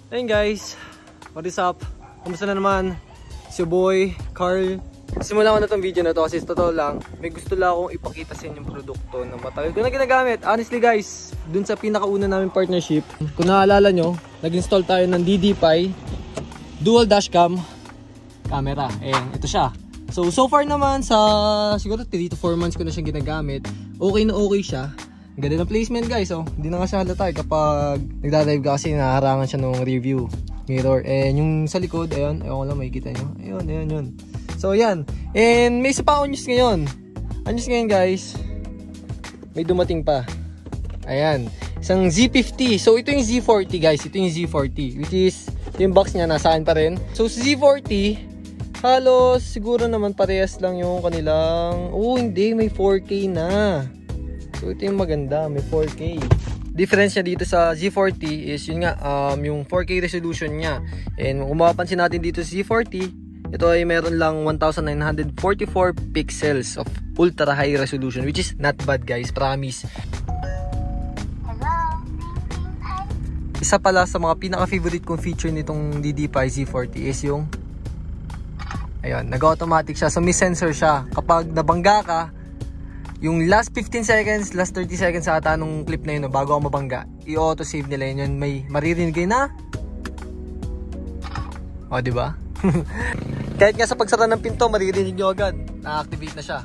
Ayun guys, what is up? Kumusta na naman? Si boy, Carl. Simulan ko na tong video na to kasi totoo lang, may gusto lang akong ipakita sa inyo yung produkto na matagal ko na ginagamit. Honestly guys, dun sa pinakauna namin partnership, kung naalala nyo, nag-install tayo ng DDPi dual dashcam camera. Ayan, ito siya. So far naman sa siguro 3 to 4 months ko na siyang ginagamit. Okay na okay siya. Ang ganda ng placement guys, oh. Hindi na nga siya halata kapag nagdadive ka kasi naharangan siya ng review mirror. And yung sa likod, ayun, ayun ko lang makikita nyo. Ayun, ayun, yun. So yan. And may isa pa akong news ngayon. Ang news ngayon guys, may dumating pa. Ayan, isang Z50. So ito yung Z40 guys, ito yung Z40. Which is, yung box niya nasaan pa rin. So Z40, halos siguro naman parehas lang yung kanilang, oh hindi, may 4K na. So ito yung maganda, may 4K. Difference niya dito sa Z40 is yun nga, yung 4K resolution niya. And kung mapapansin natin dito sa Z40, ito ay meron lang 1944 pixels of ultra high resolution, which is not bad guys, promise. Isa pala sa mga pinaka-favorite kong feature nitong DDPi Z40 is yung ayun, nag-automatic siya. So may sensor siya. Kapag nabangga ka, yung last 15 seconds, last 30 seconds ata nung clip na yun, bago ako mabangga, i-auto-save nila yun. May maririnig kayo na. O, diba? Kahit nga sa pagsara ng pinto, maririnig nyo agad. Na-activate na siya.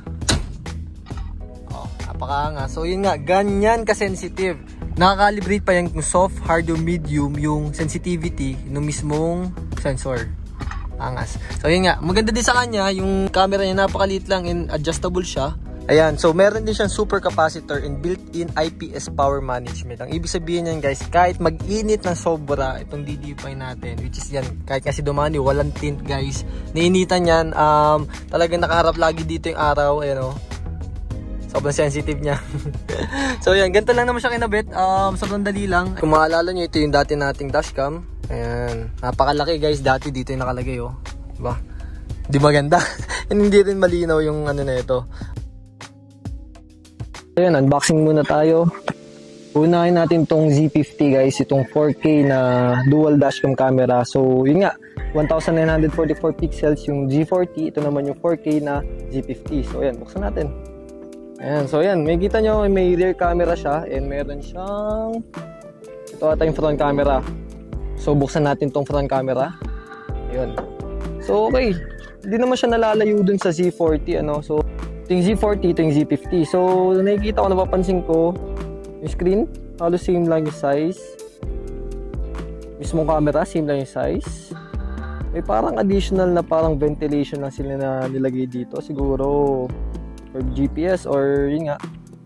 O, napakanga. So, yun nga, ganyan ka-sensitive. Nakakalibrate pa yung soft, hard, o medium yung sensitivity ng mismong sensor. Angas. So, yun nga. Maganda din sa kanya, yung camera niya napakaliit lang and adjustable siya. Ayan, so meron din siyang super capacitor and built-in IPS power management. Ang ibig sabihin yan guys, kahit mag-init ng sobra itong DDPi natin, which is yan, kahit kasi dumani, walang tint guys, nainitan yan, talagang nakaharap lagi dito yung araw, ayan o, sobrang sensitive niya. So yan, ganito lang naman siya kinabit, sobrang dali lang. Kung maalala nyo, ito yung dati nating dashcam, ayan, napakalaki guys, dati dito yung nakalagay o, diba? Di maganda, hindi rin malinaw yung ano na ito. Ayan, unboxing muna tayo. Unahin natin tong Z50 guys, itong 4K na dual dashcam camera. So yun nga, 1944 pixels yung Z40, ito naman yung 4K na Z50. So ayan, buksan natin. Ayan, so ayan, may kita nyo, may rear camera siya and meron siyang, ito ata yung front camera. So buksan natin tong front camera. Ayun. So okay, hindi naman siya nalalayo dun sa Z40 ano. So ito yung Z40, ito yung Z50. So, nakikita ko, napapansin ko, yung screen, halos same lang yung size. Mismong camera, same lang yung size. May parang additional na parang ventilation lang sila na nilagay dito. Siguro, for GPS or yun nga,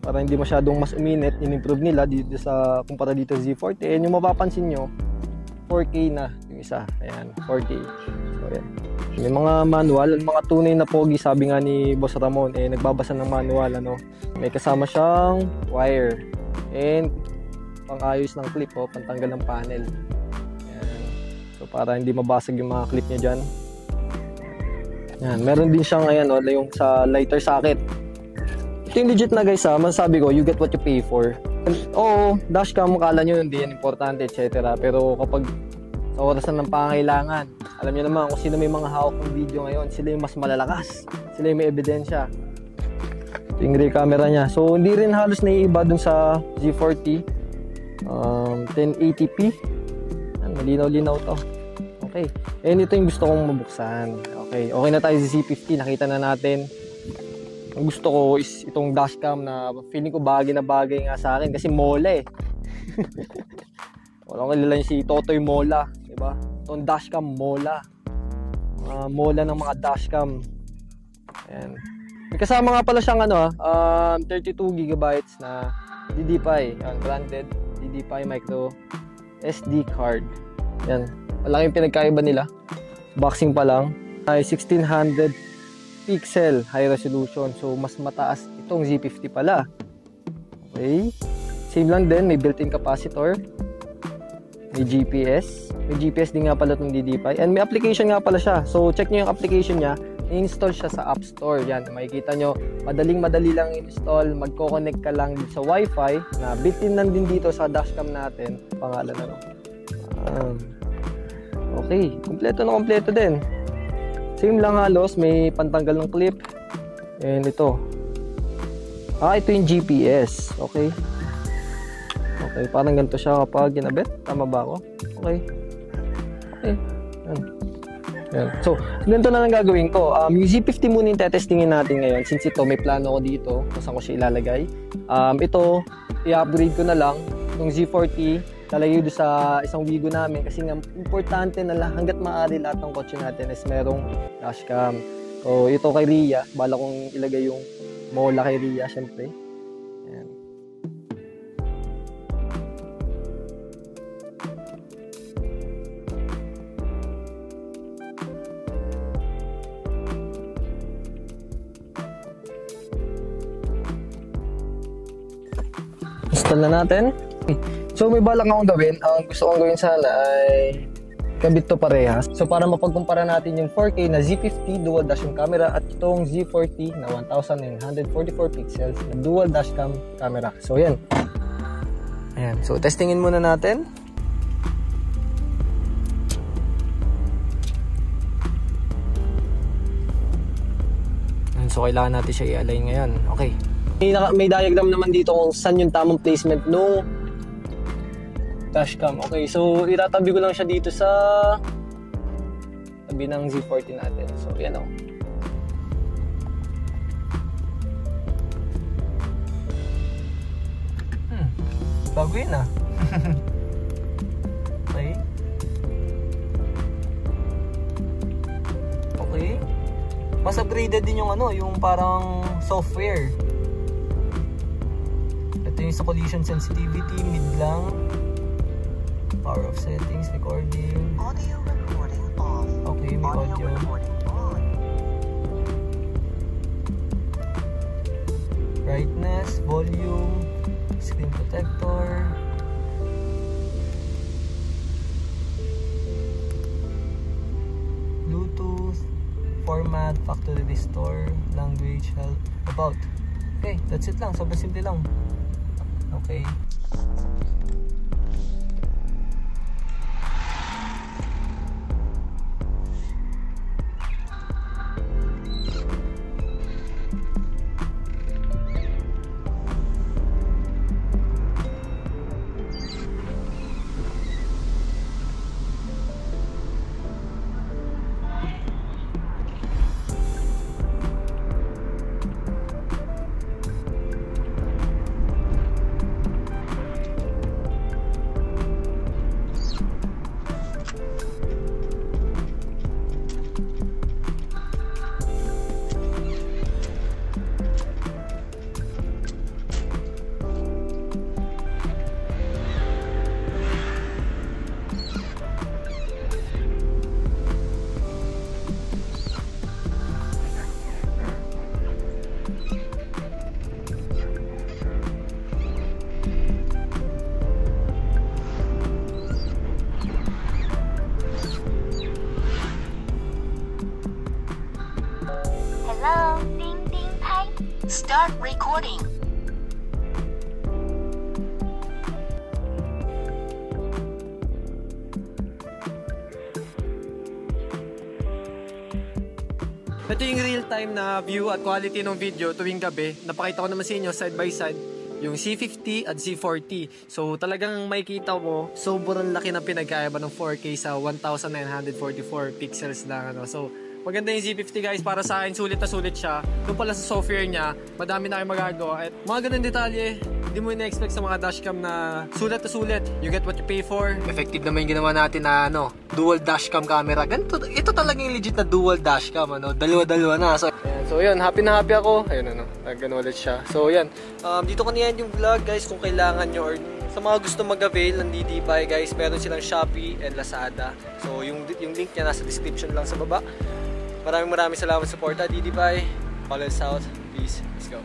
para hindi masyadong mas uminit, in-improve nila dito sa, kumpara dito sa Z40. And yung mapapansin nyo, 4K na yung isa. Ayan, 4K. So, ayan. May mga manual, mga tunay na pogi, sabi nga ni Boss Ramon, nagbabasa ng manual, ano. May kasama siyang wire and pang-ayos ng clip, pantanggal ng panel. Ayan. So para hindi mabasag yung mga clip niya dyan. Ayan. Meron din siyang, ayan, yung sa lighter socket. Ito yung legit na guys, masasabi ko, you get what you pay for. And, oo, dashcam, kala nyo hindi yan importante, etc. Pero kapag sa orasan ng pangangailangan, alam niyo naman kung sino may mga hawak ng video ngayon, sila yung mas malalakas, sila yung may ebidensya. Ito yung rear camera niya. So hindi rin halos naiiba dun sa Z40. 1080p. Malinaw-linaw to. Okay. And ito yung gusto kong mabuksan. Okay. Okay na tayo sa Z50. Nakita na natin. Ang gusto ko is itong dashcam na feeling ko bagay na bagay nga sa akin kasi mola eh. Walang kilala si Totoy Mola, diba? Itong dashcam Mola. Mola ng mga dashcam. Ayan. May kasama nga pala siyang 32GB na DDPi. Ayan, branded DDPi micro SD card. Ayan. Malaking pinagkaiba nila. Boxing pa lang. Ay 1600 pixel high resolution. So mas mataas itong Z50 pala. Okay. Same lang din, may built-in capacitor. May GPS. May GPS din nga pala itong DDPi. And may application nga pala siya. So, check nyo yung application niya. I-install siya sa App Store. Yan, makikita nyo. Madaling-madali lang install. Magko-connect ka lang sa Wi-Fi na built-in lang din dito sa dashcam natin. Pangalan ano. Okay, kompleto na kompleto din. Same lang halos, may pantanggal ng clip. And ito. Ito yung GPS. Okay. Okay, parang ganito siya kapag ginabit. Tama ba ako? Okay. Okay. Yan. So, ganito na lang gagawin ko. Yung Z50 muna yung tetestingin natin ngayon. Since ito, may plano ko dito kung saan ko siya ilalagay. Ito, i-upgrade ko na lang. Yung Z40, lalagay doon sa isang Wigo namin. Kasi nga, importante na lang, hanggat maaari lahat ng kotse natin is merong dashcam. So, ito kay Ria. Bala kong ilagay yung mola kay Ria, syempre. Yan. Install na natin. So may balak akong gawin. Ang gusto kong gawin sana ay kabit to parehas. So para mapagkumpara natin yung 4K na Z50 dual dashcam camera at itong Z40 na 1944 pixels na dual dashcam camera. So yan. Ayan. So testingin muna natin. So kailangan natin siya i-align ngayon. Okay. May diagram naman dito kung saan yung tamang placement no dashcam. Okay, so itatabi ko lang siya dito sa tabi ng Z40 natin. So yan o. Bago yun ah. Okay. Okay. Mas upgraded din yung yung parang software. Ito yung sa collision sensitivity, mid lang. Power of settings, recording. Audio recording off. Okay, may audio. Recording on. Brightness, volume, screen protector. Bluetooth, format, factory restore, language, help, about. Okay, that's it lang. Sobrang simple lang. Okay. Hello, ding ding pipe. Start recording. Ito yung real-time na view at quality ng video tuwing gabi. Napakita ko naman sa inyo side by side yung C50 at Z40. So talagang makikita mo sobrang laki ng pinagkaiba ng 4K sa 1944 pixels lang. So maganda yung Z50 guys, para sa akin sulit na sulit siya. Doon pala sa software niya, madami na kayong magagawa. At mga ganun detalye, hindi mo na-expect sa mga dashcam na sulit na sulit. You get what you pay for. Effective naman yung ginawa natin na dual dashcam camera. Ganito, ito talaga yung legit na dual dashcam. Dalawa-dalawa na. So yun, happy na happy ako. Ayun nag-ano ulit siya. So yan, dito ko na yung vlog guys kung kailangan nyo or sa mga gusto mag-avail ng DDPi guys, meron silang Shopee and Lazada. So yung link niya nasa description lang sa baba. Maraming salamat sa support DDPi. Follow us out. Peace. Let's go.